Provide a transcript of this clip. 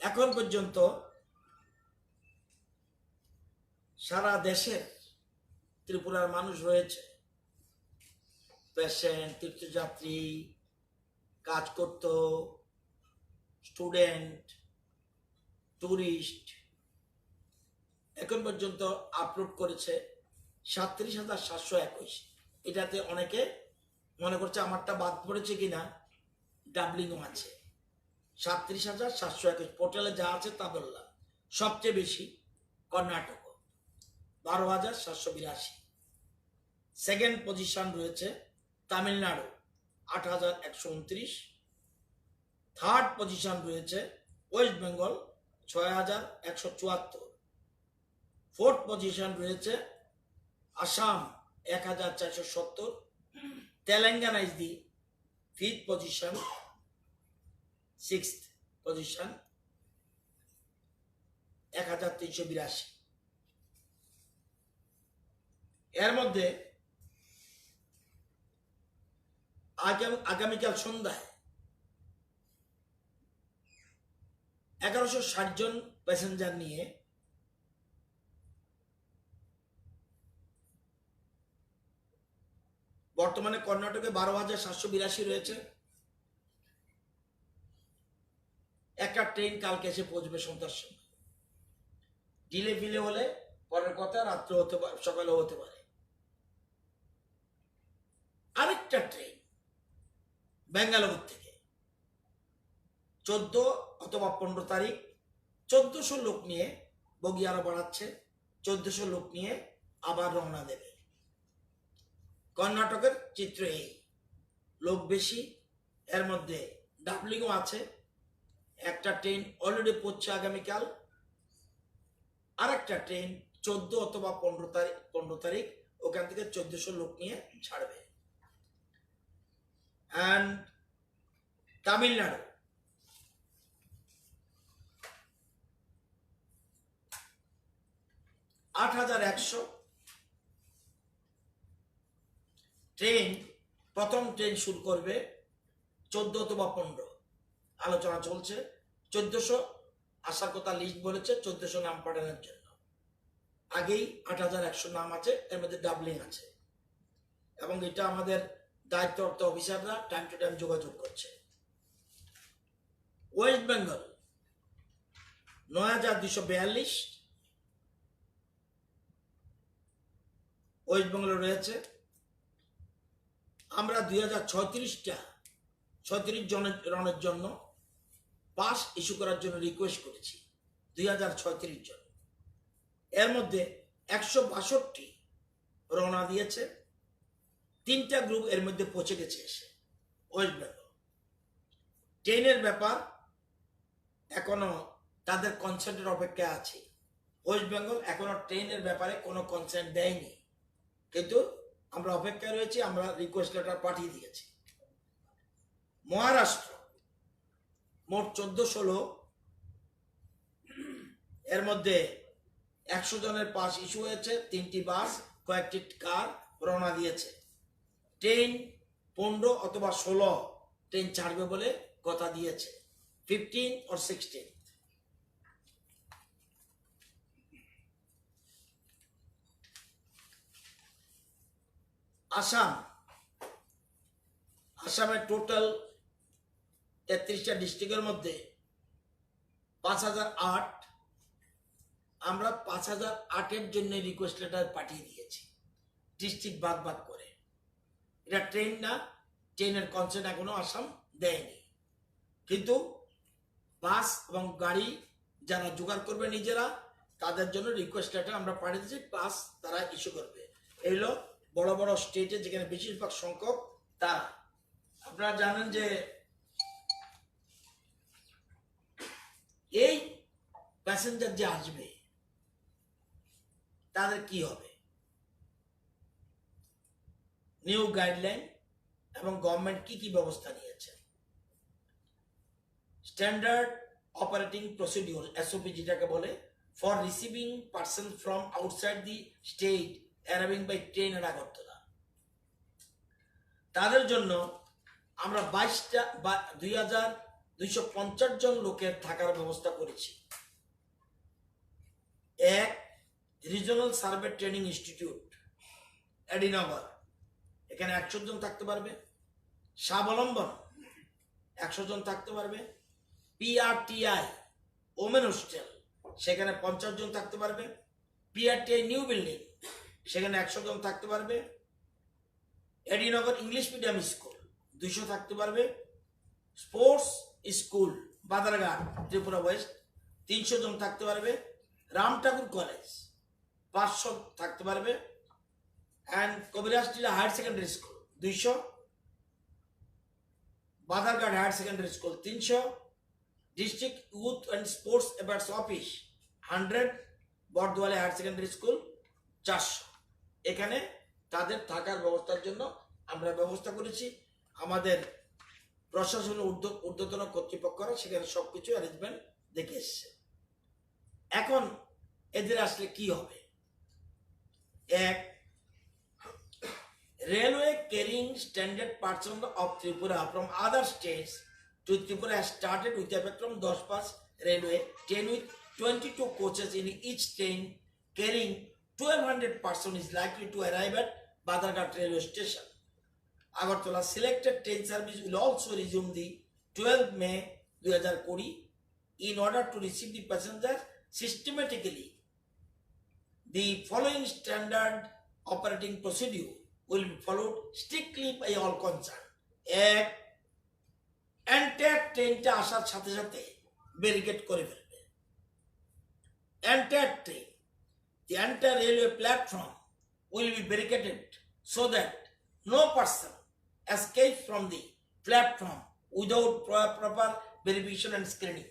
এখন পর্যন্ত সারা দেশের ত্রিপুরার মানুষ রয়েছে, পেশেন্ট, তীর্থযাত্রী, কাজ করত, স্টুডেন্ট, টুরিস্ট, এখন পর্যন্ত আপলোড করেছে 37,721। এটাতে অনেকে মনে করছে আমারটা বাদ পড়েছে কিনা, ডাবলিংও আছে। 37,721 পোর্টালে যা আছে তা বললাম। সবচেয়ে বেশি কর্ণাটক 12,782। সেকেন্ড পজিশন রয়েছে তামিলনাড়ু 8,129। থার্ড পজিশন রয়েছে ওয়েস্ট বেঙ্গল 6,174। ফোর্থ পজিশন রয়েছে Assam 1,470। Telangana is the fifth position, sixth position 1,382। এর মধ্যে আগামীকাল সন্ধ্যায় 1,160 জন প্যাসেঞ্জার নিয়ে বর্তমানে কর্ণাটকে 12,782 রয়েছে। একটা ট্রেন কালকে এসে পৌঁছবে সন্ধ্যার সময়। ডিলে ফিলে হলে পরের কথা, রাত্রে হতে পারে, সকালেও হতে পারে। আরেকটা ট্রেন বেঙ্গালুরু থেকে 14 অথবা 15 তারিখ 1400 লোক নিয়ে, বগি আরো বাড়াচ্ছে, 1400 লোক নিয়ে আবার রওনা দেবে। কর্ণাটকের চিত্র এই, লোক বেশি, এর মধ্যে ডাবলিংও আছে। একটা ট্রেন অলরেডি পড়ছে আগামীকাল, আরেকটা ট্রেন 14 অথবা 15 তারিখ ওখান থেকে 1400 লোক নিয়ে ছাড়বে। অ্যান্ড তামিলনাড়ু $8,100 ট্রেন, প্রথম ট্রেন শুরু করবে 14 অথবা 15, আলোচনা চলছে। 1400 আসার কথা লিস্ট বলেছে, 1400 নাম পাঠানোর জন্য। আগেই 8,100 নাম আছে, এর মধ্যে ডাবলিং আছে, এবং এটা আমাদের দায়িত্বরত অফিসাররা টাইম টু টাইম যোগাযোগ করছে। ওয়েস্ট বেঙ্গল 9,242 ওয়েস্ট বেঙ্গলে রয়েছে। আমরা 2,036 জনের জন্য পাস ইস্যু করার জন্য রিকোয়েস্ট করেছি, 2,036 জন। এর মধ্যে 162 রওনা দিয়েছে, 3টা গ্রুপ এর মধ্যে পৌঁছে গেছে এসে ওয়েস্ট বেঙ্গল। ট্রেনের ব্যাপার এখনো তাদের কনসেন্টের অপেক্ষা আছে। ওয়েস্ট বেঙ্গল এখনো ট্রেনের ব্যাপারে কোনো কনসেন্ট দেয়নি, কিন্তু আমরা অপেক্ষায় রয়েছি, আমরা রিকোয়েস্ট লেটার পাঠিয়ে দিয়েছি। মহারাষ্ট্র মোট 1400 লোক, এর মধ্যে 100 জনের পাস ইস্যু হয়েছে, 3টি বাস, কয়েকটি কার রওনা দিয়েছে। ট্রেন 15 অথবা 16 ট্রেন ছাড়বে বলে কথা দিয়েছে, 15 or 16। আসামের টোটাল 33টা ডিস্ট্রিক্টের মধ্যে 5,008, আমরা 5,008-এর জন্য রিকোয়েস্ট লেটার পাঠিয়ে দিয়েছি, ডিস্ট্রিক্ট ভাগ করে। এটা ট্রেন না, ট্রেনের কনসেন্ট এখনো আসাম দেয়নি, কিন্তু বাস এবং গাড়ি যারা জোগাড় করবে নিজেরা, তাদের জন্য রিকোয়েস্ট লেটার আমরা পাঠিয়ে দিয়েছি, প্লাস তারা ইস্যু করবে। এগুলো বড় বড় স্টেটে যেখানে বেশিরভাগ সংখ্যক তারা। আপনারা জানেন যে এই প্যাসেঞ্জার যে আসবে তাদের কি হবে, নিউ গাইডলাইন এবং গভর্নমেন্ট কি কি ব্যবস্থা নিয়েছে। স্ট্যান্ডার্ড অপারেটিং প্রসিডিউর, এসওপি যেটাকে বলে, for receiving person from outside the state arriving by train এর আগরতলা। তাদের জন্য আমরা 2020 250 জন লোকের থাকার ব্যবস্থা করেছি। এক, regional survey training institute AD Nagar, এখানে 100 জন থাকতে পারবে। স্বাবলম্বন 100 জন থাকতে পারবে। পিআরটিআই ওমেন হোস্টেল, সেখানে 50 জন থাকতে পারবে। পিআরটিআই নিউ বিল্ডিং, সেখানে 100 জন থাকতে পারবে। এডিনগর ইংলিশ মিডিয়াম স্কুল 200 থাকতে পারবে। Sports school Badharghat Tripura West 300 জন থাকতে পারবে। রাম ঠাকুর কলেজ 500 থাকতে পারবে। And Kabiraj Tila higher secondary school 200, Badarghat higher secondary school 300, district youth and sports affairs office 100, Bardowali higher secondary school 400। এখানে তাদের থাকার ব্যবস্থার জন্য আমরা ব্যবস্থা করেছি। আমাদের প্রশাসনের ঊর্ধ্বতন কর্তৃপক্ষরা সেখানে সবকিছু অ্যারেঞ্জমেন্ট দেখে এসছে। এখন এদের আসলে কি হবে? এক, railway carrying standard person of Tripura from other states to Tripura has started with effect from 10 railway train with 22 coaches in each train carrying 1200 persons is likely to arrive at Badarghat railway station. Agartala selected train service will also resume the 12 May 2020 in order to receive the passengers systematically. The following standard operating procedure will be followed strictly by all concerned. এক, entire ট্রেনটা আসার সাথে সাথে barricade করে ফেলবে। Entire train, the entire railway platform will be barricaded so that no person escapes from the platform without proper verification and screening.